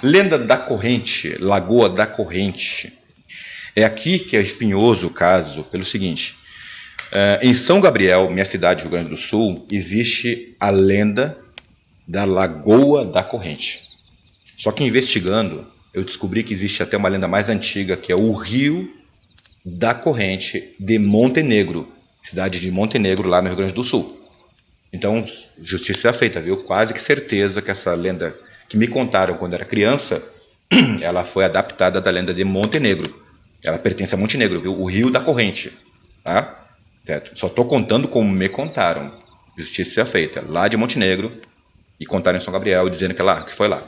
Lenda da Corrente, Lagoa da Corrente. É aqui que é espinhoso o caso, pelo seguinte. Em São Gabriel, minha cidade, Rio Grande do Sul, existe a lenda da Lagoa da Corrente. Só que investigando, eu descobri que existe até uma lenda mais antiga, que é o Rio da Corrente de Montenegro, cidade de Montenegro, lá no Rio Grande do Sul. Então, justiça é feita, viu? Quase que certeza que essa lenda que me contaram quando era criança, ela foi adaptada da lenda de Montenegro. Ela pertence a Montenegro, viu? O Rio da Corrente, tá? Certo? Só estou contando como me contaram. Justiça é feita, lá de Montenegro, e contaram em São Gabriel, dizendo que foi lá.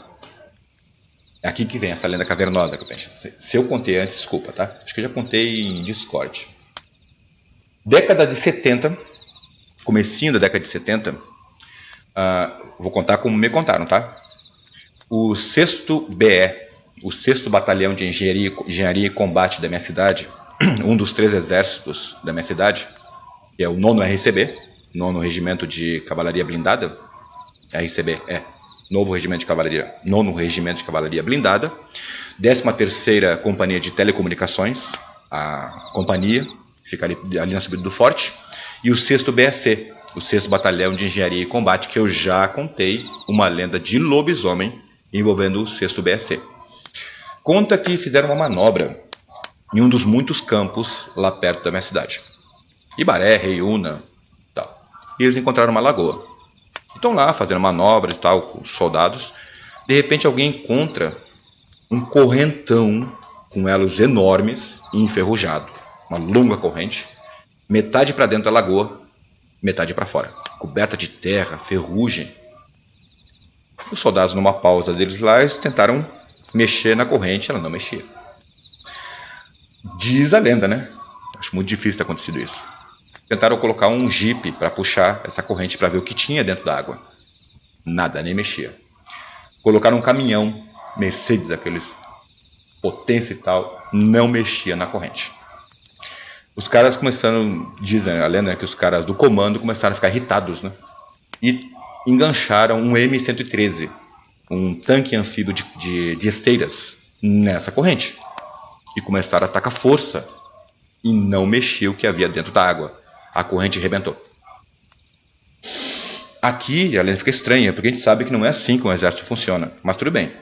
É aqui que vem essa lenda cavernosa que eu penso. Se eu contei antes, desculpa, tá? Acho que eu já contei em Discord. Década de 70, comecinho da década de 70, vou contar como me contaram, tá? O 6º BE, o 6º Batalhão de Engenharia e Combate da minha cidade, um dos 3 exércitos da minha cidade, que é o 9º RCB, 9º Regimento de Cavalaria Blindada, RCB, Novo Regimento de Cavalaria, 9º Regimento de Cavalaria Blindada, 13ª Companhia de Telecomunicações, a companhia, fica ali na subida do forte, e o 6º BAC, o 6º Batalhão de Engenharia e Combate, que eu já contei uma lenda de lobisomem envolvendo o 6º BAC. Conta que fizeram uma manobra em um dos muitos campos lá perto da minha cidade. Ibaré, Reiúna, tal. E eles encontraram uma lagoa. Estão lá fazendo manobras e tal, com os soldados. De repente alguém encontra um correntão com elos enormes e enferrujado. Uma longa corrente, metade para dentro da lagoa, metade para fora. Coberta de terra, ferrugem. Os soldados, numa pausa deles lá, eles tentaram mexer na corrente, ela não mexia. Diz a lenda, né? Acho muito difícil ter acontecido isso. Tentaram colocar um jipe para puxar essa corrente para ver o que tinha dentro da água. Nada, nem mexia. Colocaram um caminhão, Mercedes, aqueles potência e tal, não mexia na corrente. Os caras começaram, dizem a lenda, que os caras do comando começaram a ficar irritados, né? E engancharam um M113, um tanque anfíbio de esteiras, nessa corrente. E começaram a atacar força e não mexia o que havia dentro da água. A corrente arrebentou. Aqui a lenda fica estranha, porque a gente sabe que não é assim que um exército funciona, mas tudo bem.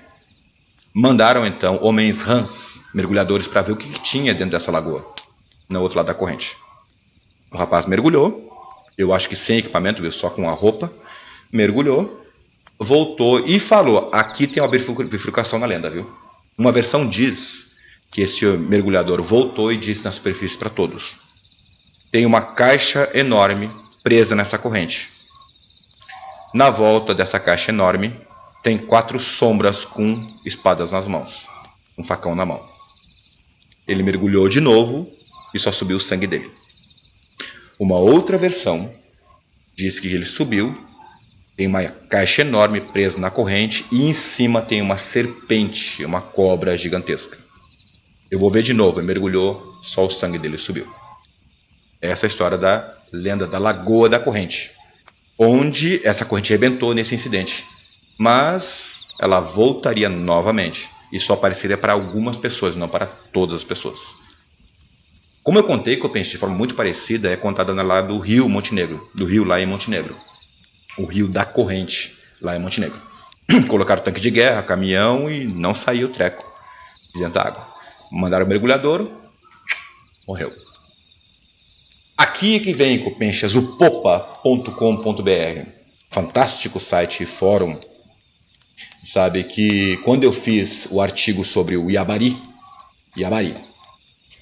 Mandaram então homens rãs, mergulhadores, para ver o que tinha dentro dessa lagoa, no outro lado da corrente. O rapaz mergulhou, eu acho que sem equipamento, viu, só com a roupa, mergulhou, voltou e falou, aqui tem uma bifurcação na lenda, viu? Uma versão diz que esse mergulhador voltou e disse na superfície para todos: tem uma caixa enorme presa nessa corrente. Na volta dessa caixa enorme, tem 4 sombras com espadas nas mãos, um facão na mão. Ele mergulhou de novo e só subiu o sangue dele. Uma outra versão diz que ele subiu, tem uma caixa enorme presa na corrente e em cima tem uma serpente, uma cobra gigantesca. Eu vou ver de novo, ele mergulhou, só o sangue dele subiu. Essa é a história da lenda da Lagoa da Corrente, onde essa corrente arrebentou nesse incidente. Mas ela voltaria novamente e só apareceria para algumas pessoas, não para todas as pessoas. Como eu contei, que eu pensei de forma muito parecida, é contada lá do Rio Montenegro, do rio lá em Montenegro. O Rio da Corrente, lá em Montenegro. Colocaram tanque de guerra, caminhão e não saiu o treco de dentro da água. Mandaram o mergulhador, morreu. Aqui que vem, Copenchas, o popa.com.br. Fantástico site e fórum. Sabe que quando eu fiz o artigo sobre o Iabari,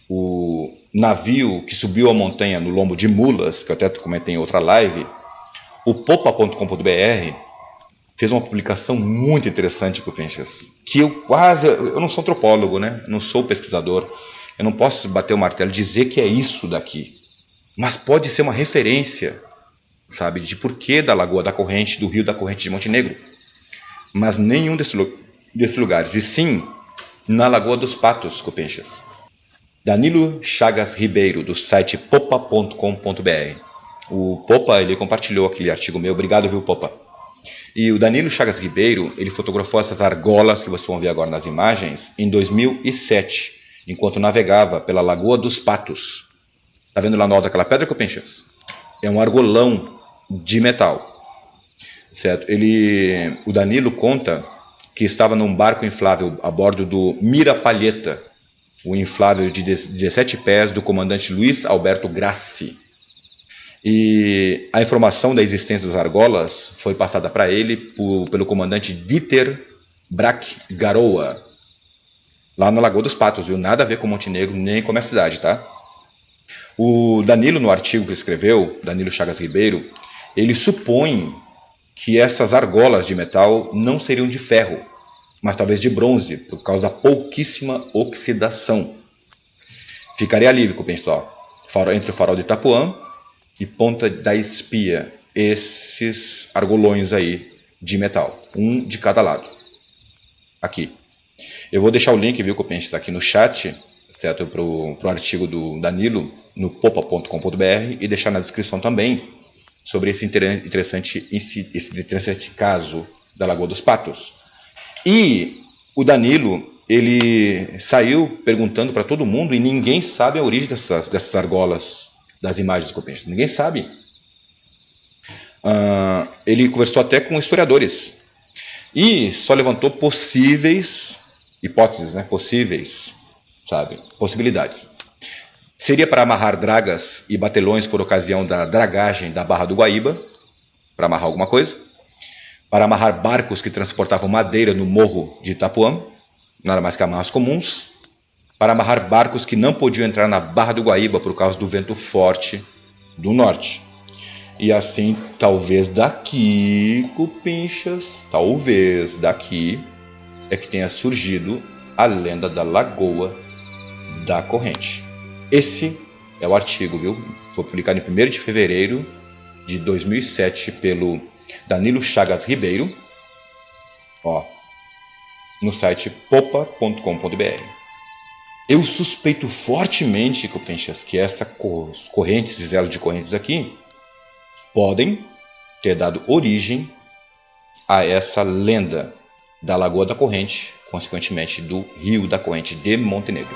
o navio que subiu a montanha no lombo de mulas, que eu até comentei em outra live, o popa.com.br fez uma publicação muito interessante, Copenchas, que eu não sou antropólogo, né? Não sou pesquisador, eu não posso bater o martelo e dizer que é isso daqui, mas pode ser uma referência, sabe, de porquê da Lagoa da Corrente, do Rio da Corrente de Montenegro, mas nenhum desses lugares, e sim na Lagoa dos Patos, Copenchas. Danilo Chagas Ribeiro, do site popa.com.br. O Popa, ele compartilhou aquele artigo meu, obrigado, viu, Popa? E o Danilo Chagas Ribeiro, ele fotografou essas argolas que vocês vão ver agora nas imagens em 2007, enquanto navegava pela Lagoa dos Patos. Tá vendo lá no alto daquela pedra, Copinchas? É um argolão de metal. Certo? O Danilo conta que estava num barco inflável a bordo do Mirapalheta, o inflável de 17 pés do comandante Luiz Alberto Grassi. E a informação da existência das argolas foi passada para ele pelo comandante Dieter Brack Garoa, lá na Lagoa dos Patos, viu? Nada a ver com Montenegro, nem com a minha cidade, tá? O Danilo, no artigo que ele escreveu, Danilo Chagas Ribeiro, ele supõe que essas argolas de metal não seriam de ferro, mas talvez de bronze, por causa da pouquíssima oxidação. Ficaria ali, pessoal, entre o farol de Itapuã e Ponta da Espia, esses argolões aí de metal, um de cada lado. Aqui. Eu vou deixar o link, viu, Copinchas, está aqui no chat, certo, para o artigo do Danilo, no popa.com.br, e deixar na descrição também sobre esse interessante caso da Lagoa dos Patos. E o Danilo, ele saiu perguntando para todo mundo e ninguém sabe a origem dessas argolas das imagens do Copinchas. Ninguém sabe. Ele conversou até com historiadores e só levantou possíveis hipóteses, né? Possibilidades. Seria para amarrar dragas e batelões por ocasião da dragagem da Barra do Guaíba, para amarrar alguma coisa. Para amarrar barcos que transportavam madeira no morro de Itapuã, nada mais que amarras comuns. Para amarrar barcos que não podiam entrar na Barra do Guaíba por causa do vento forte do norte. E assim, talvez daqui, Copinchas, talvez daqui é que tenha surgido a lenda da Lagoa da Corrente. Esse é o artigo, viu? Foi publicado em 1º de fevereiro de 2007 pelo Danilo Chagas Ribeiro, no site popa.com.br. Eu suspeito fortemente, Copinchas, que essas correntes, esses elos de correntes aqui, podem ter dado origem a essa lenda da Lagoa da Corrente, consequentemente do Rio da Corrente de Montenegro.